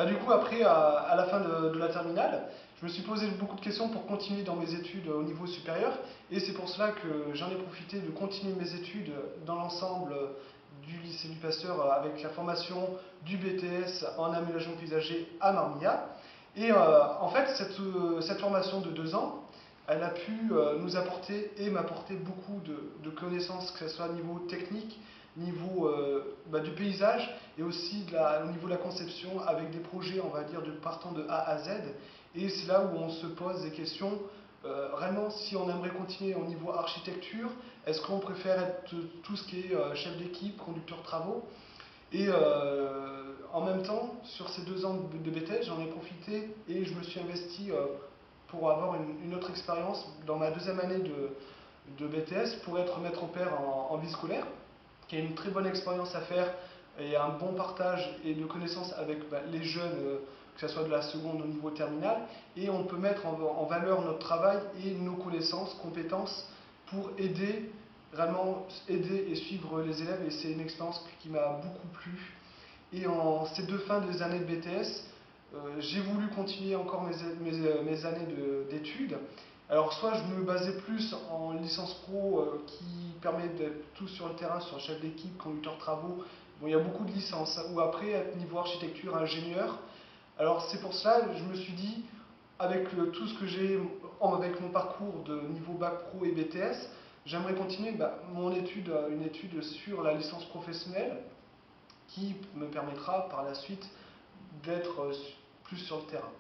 Du coup, après, à la fin de la terminale, je me suis posé beaucoup de questions pour continuer dans mes études au niveau supérieur. Et c'est pour cela que j'en ai profité de continuer mes études dans l'ensemble du lycée du Pasteur avec la formation du BTS en aménagement paysager à Marmilla. Et en fait, cette formation de 2 ans, elle a pu nous apporter et m'apporter beaucoup de connaissances, que ce soit au niveau technique, niveau du paysage et aussi au niveau de la conception avec des projets, on va dire, de partant de A à Z. Et c'est là où on se pose des questions. Vraiment, si on aimerait continuer au niveau architecture, est-ce qu'on préfère être tout ce qui est chef d'équipe, conducteur de travaux? Et en même temps, sur ces 2 ans de BTS, j'en ai profité et je me suis investi pour avoir une autre expérience dans ma deuxième année de BTS pour être maître au pair en vie scolaire, qui est une très bonne expérience à faire et un bon partage et de connaissances avec les jeunes, que ce soit de la seconde au niveau terminal, et on peut mettre en valeur notre travail et nos connaissances, compétences pour aider, vraiment aider et suivre les élèves, et c'est une expérience qui m'a beaucoup plu. Et en ces deux fins des années de BTS, j'ai voulu continuer encore mes années d'études. Alors soit je me basais plus en licence pro qui permet d'être tout sur le terrain, sur chef d'équipe, conducteur de travaux. Bon, il y a beaucoup de licences. Ou après, être niveau architecture, ingénieur. Alors c'est pour cela que je me suis dit, avec tout ce que j'ai, avec mon parcours de niveau bac pro et BTS, j'aimerais continuer une étude sur la licence professionnelle qui me permettra par la suite d'être plus sur le terrain.